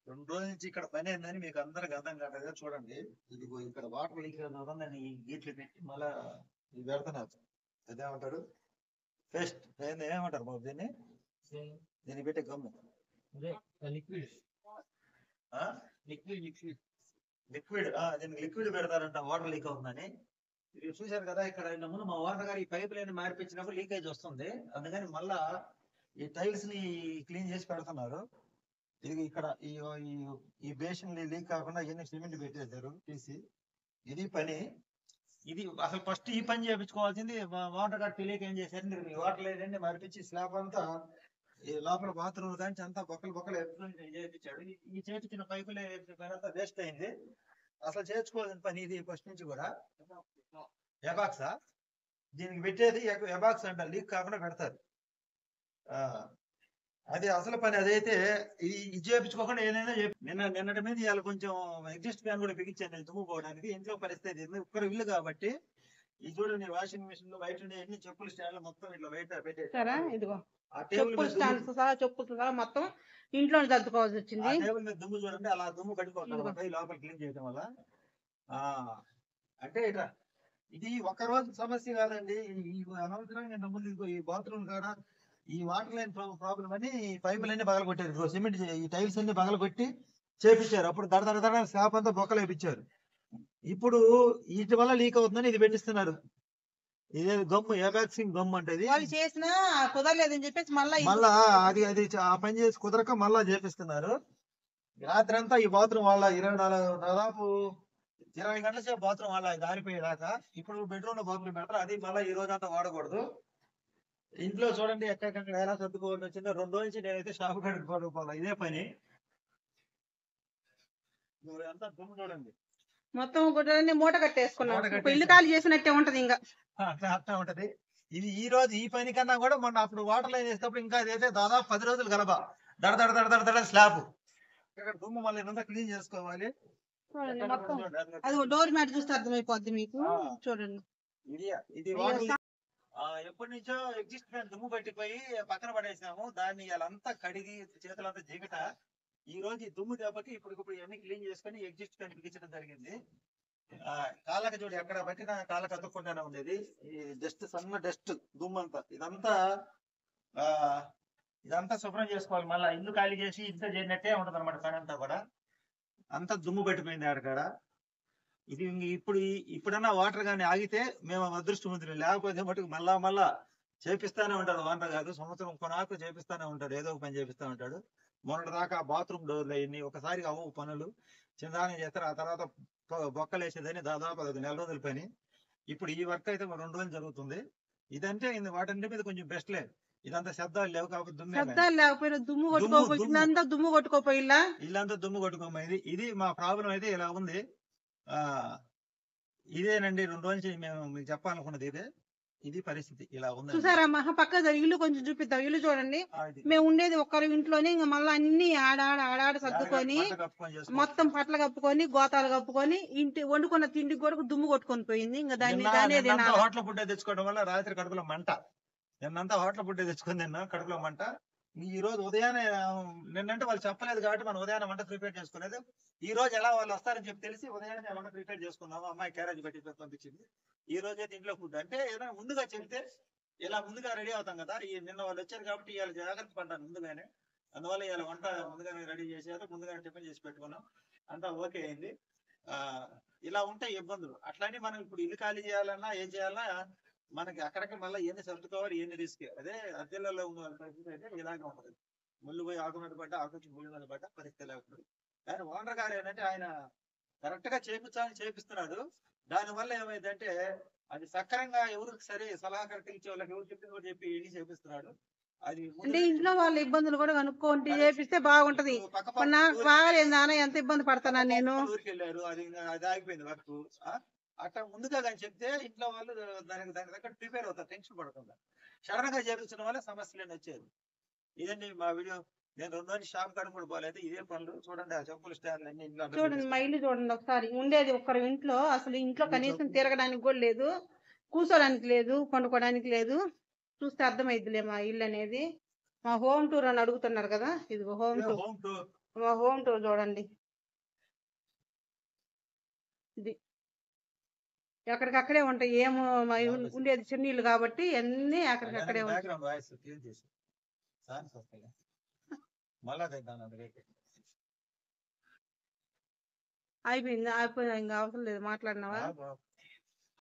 2 రోజుల నుంచి ఇక్కడ పని ఏందని మీకు అందరికి అర్థం కాదు చూడండి. ఇదిగో ఇక్కడ వాటర్ లీక్ అవుతుందని ఈ గీట్లు పెట్టి మళ్ళా ఇది పెడుతున్నారు. అదేమంటారు పేస్ట్ ఏమంటారు బాబు దీన్ని? దీన్ని పెట్టే గమ్ము లిక్విడ్ లిక్విడ్ దీనికి లిక్విడ్ పెడతారంట వాటర్ లీక్ అవుతుందని. ఇది చూశారు కదా, ఇక్కడ ముందు మా ఓనర్ గారు ఈ పైప్ లైన్ మార్పించినప్పుడు లీకేజ్ వస్తుంది, అందుకని మళ్ళా ఈ టైల్స్ ని క్లీన్ చేసి పెడుతున్నారు. ఇది ఇక్కడ ఈ బేషన్ లీక్ కాకుండా ఇవన్నీ సిమెంట్ పెట్టేశారు తీసి. ఇది పని. ఇది అసలు ఫస్ట్ ఈ పని చేయించుకోవాల్సింది వాటర్ గారు తెలియక ఏం చేశారు, మీరు ఈ వాటర్ లేదండి మరిపించి స్లాబ్ అంతా ఈ లోపల బాత్రూమ్ కానీ అంతా బొక్కలు చేయించాడు. ఈ చేయించిన పైపులు అంతా వేస్ట్ అయింది. అసలు చేర్చుకోవాల్సిన పని ఇది ఫస్ట్ నుంచి కూడా. ఎబాక్సా దీనికి పెట్టేది ఎబాక్స్ అంట, లీక్ కాకుండా పెడతారు. అది అసలు పని. అదైతే ఇది చేయించుకోకుండా ఏదైనా నిన్నటి మీద ఇవాళ కొంచెం ఎగ్జిస్ట్ ఫ్యాన్ కూడా బిగించాను దుమ్ము పోవడానికి. ఇంట్లో పరిస్థితి ఒక్కరు ఇల్లు కాబట్టి ఈ చూడండి వాషింగ్ మిషన్ లో బయట ఎన్ని చెప్పులు స్టాండ్లు మొత్తం ఇట్లా బయట పెట్టేసారా. ఇదిగో చెప్పులు మొత్తం ఇంట్లో సర్దుకోవాల్సి వచ్చింది. టేబుల్ మీద దుమ్ము చూడండి, అలా దుమ్ము కట్టుకోవాలి లోపల క్లీన్ చేయడం వల్ల. అంటే ఇట్లా ఇది ఒక రోజు సమస్య కాదండి. ఈ అనవసరంగా డబ్బులు ఈ బాత్రూమ్ కాడ ఈ వాటర్ లైన్ ప్రాబ్లం అని పైపులన్నీ పగలగొట్టారు. సిమెంట్ ఈ టైల్స్ అన్ని పగలగొట్టి చేపించారు. అప్పుడు దడ స్లాబ్ అంతా బొక్కలు వేయించారు. ఇప్పుడు వీటి వల్ల లీక్ అవుతుందని ఇది పెట్టిస్తున్నారు. ఇదే గమ్ము ఎబాక్సింగ్ గమ్ అంటే చేసినా కుదరలేదని చెప్పేసి మళ్ళా అది ఆ పని చేసి కుదరక మళ్ళా చేపిస్తున్నారు. రాత్రి అంతా ఈ బాత్రూమ్ వాళ్ళ 20 గంటల సేపు బాత్రూమ్ వాళ్ళ దారిపోయేదాకా. ఇప్పుడు బెడ్రూమ్ లో బాత్రూమ్ పెడతారు, అది మళ్ళీ ఈ రోజు అంతా వాడకూడదు. ఇంట్లో చూడండి ఎక్కడెక్కడ ఎలా సర్దుకోవాల్సి వచ్చిందో. 2 రోజుల నుంచి నేనైతే షాపు కాడికి పడుకోవాలి, ఇదే పని. అంతా దుమ్ము చూడండి, మొత్తం మూట కట్టేసుకున్నాం. ఇల్లు ఖాళీ చేసినట్టే ఉంటది, ఇంకా అట్లా ఉంటది. ఇది ఈ రోజు ఈ పని కన్నా కూడా మొన్న అప్పుడు వాటర్ లైన్ వేసేటప్పుడు ఇంకా అదైతే దాదాపు 10 రోజులు గలబా దడ స్లాబ్. ఇక్కడ దుమ్ము మళ్ళీ ఇదంతా క్లీన్ చేసుకోవాలి. అది డోర్ మ్యాట్ చూస్తే అర్థమైపోద్ది మీకు. చూడండి ఇది ఎప్పటి నుంచో ఎగ్జిస్ట్ ఫ్యాన్ దుమ్ము పట్టిపోయి పక్కన పడేసాము. దాన్ని ఇలాంతా కడిగి చేతులంతా జిగట. ఈ రోజు ఈ దుమ్ము దెబ్బకి ఇప్పుడు ఇవన్నీ క్లీన్ చేసుకుని ఎగ్జిస్ట్ ఫ్యాన్ బిగించడం జరిగింది. కాళ్ళకి చూడు ఎక్కడ పట్టినా కాళ్ళకి అతుక్కుంటానే ఉండేది. ఈ డస్ట్ సన్న డస్ట్ దుమ్ము అంతా ఇదంతా శుభ్రం చేసుకోవాలి. మళ్ళీ ఇల్లు ఖాళీ చేసి ఇంత చేసినట్టే ఉంటది అనమాట. పని అంతా కూడా అంతా దుమ్ము పట్టిపోయింది ఆడకాడ. ఇది ఇప్పుడన్నా వాటర్ కానీ ఆగితే మేము అదృష్టవంతులు, లేకపోతే మటుకు మళ్ళా చేపిస్తానే ఉంటాడు వాటర్ కాదు. సంవత్సరం కొనాకు చేపిస్తానే ఉంటాడు, ఏదో ఒక పని చేపిస్తా ఉంటాడు. మొన్నటి దాకా బాత్రూమ్ డోర్లు అయ్యి ఒకసారి అవ్వవు పనులు, చిన్నదాన్ని చేస్తారు. ఆ తర్వాత బొక్కలు వేసేదని దాదాపు 1 నెల రోజుల పని. ఇప్పుడు ఈ వర్క్ అయితే 2 రోజులు జరుగుతుంది. ఇదంటే వాటన్నిటి మీద కొంచెం బెస్ట్ లేదు. ఇదంతా శబ్దాలు లేవు కాబట్టి దుమ్ము కొట్టుకోపోయిల్లా ఇల్లంతా దుమ్ము కొట్టుకోమైంది. ఇది మా ప్రాబ్లం అయితే ఇలా ఉంది. ఇదేనండి 2 రోజుల నుంచి మేము మీకు చెప్పాలనుకున్నది ఇదే. ఇది పరిస్థితి ఇలా ఉంది. చూసారా పక్క ఇల్లు కొంచెం చూపిద్దాం. ఇల్లు చూడండి, మేము ఉండేది ఒక్కరి ఇంట్లోనే. ఇంకా మళ్ళీ అన్ని ఆడాడ సర్దుకొని మొత్తం పట్ల కప్పుకొని గోతాలు కప్పుకొని ఇంటి వండుకున్న తిండికి కూడా దుమ్ము కొట్టుకొని పోయింది. ఇంకా దాన్ని హోటల్ ఫుడ్ తెచ్చుకోవడం వల్ల రాత్రి కడుపులో మంట. నిన్నంతా హోటల్ ఫుడ్ తెచ్చుకొని తిన్నా, కడుపులో మంట. ఈ రోజు ఉదయాన్నే నిన్నంటే వాళ్ళు చెప్పలేదు కాబట్టి మనం ఉదయాన్నే వంట ప్రిపేర్ చేసుకునేది. ఈ రోజు ఎలా వాళ్ళు వస్తారని చెప్పి తెలిసి ఉదయాన్నే వంట ప్రిపేర్ చేసుకున్నాము. అమ్మాయి క్యారేజ్ పెట్టి పంపించింది. ఈ రోజు అయితే ఇంట్లో ఫుడ్ అంటే ఏదైనా ముందుగా చెప్తే ఇలా ముందుగా రెడీ అవుతాం కదా. నిన్న వాళ్ళు వచ్చారు కాబట్టి ఇవాళ జాగ్రత్త పడ్డాను ముందుగానే. అందువల్ల ఇవాళ వంట ముందుగానే రెడీ చేశారు, ముందుగానే టిఫిన్ చేసి పెట్టుకున్నాం, అంతా ఓకే అయింది. ఇలా ఉంటాయి ఇబ్బందులు. అట్లాంటి మనం ఇప్పుడు ఇల్లు ఖాళీ చేయాలన్నా ఏం చేయాలన్నా మనకి అక్కడికి మళ్ళీ ఎన్ని సర్దుకోవాలి, ఎన్ని రిస్క్. అదే అద్దెలలో ఉన్న పరిస్థితి అయితే ఇలాగే ఉంటుంది. ముళ్ళు పోయి ఆకున్నట్టు పడ్డ, ఆకు ముళ్ళు మీద పడ్డ పరిస్థితి లేకపోతే. కానీ ఓనర్ గారు ఏంటంటే ఆయన కరెక్ట్ గా చేపిస్తున్నాడు. దానివల్ల ఏమైందంటే అది సక్రంగా ఎవరికి సరే సలహాకర్తలు ఇచ్చే వాళ్ళకి ఎవరు చెప్పింది కూడా చెప్పి చేపిస్తున్నాడు. అది అంటే ఇంట్లో వాళ్ళ ఇబ్బందులు కూడా కనుక్కోండి చేపిస్తే బాగుంటది. నాకు బాగాలేదు నాన్న, ఎంత ఇబ్బంది పడతానా నేను. ఊరికి వెళ్ళారు, అది ఆగిపోయింది వర్క్. అట్లా ముందుగా కానీ చెప్తే ఇంట్లో వాళ్ళు దానికి దగ్గర ప్రిపేర్ అవుతారు, టెన్షన్ పడకుండా. సడన్ గా చేపించడం వల్ల సమస్యలు వచ్చేది. ఇదండి మా వీడియో. నేను 2 రోజులు షాప్ కాడ కూడా పోలేదు, ఇదే పనులు. చూడండి ఆ చెప్పుల స్టాండ్ అన్ని ఇంట్లో చూడండి. మా ఇల్లు చూడండి ఒకసారి. ఉండేది ఒక్కరు ఇంట్లో, అసలు ఇంట్లో కనీసం తిరగడానికి కూడా లేదు, కూర్చోడానికి లేదు, పండుకోవడానికి లేదు. చూస్తే అర్థమైద్దిలే మా ఇల్లు అనేది. మా హోమ్ టూర్ అని అడుగుతున్నారు కదా, ఇది హోమ్ టూర్. మా హోమ్ టూర్ చూడండి. ఇది ఎక్కడికక్కడే ఉంటాయి. ఏమో ఉండేది చిన్న ఇల్లు కాబట్టి అన్ని ఎక్కడికక్కడే అయిపోయింది. ఇంకా అవసరం లేదు. మాట్లాడినావా?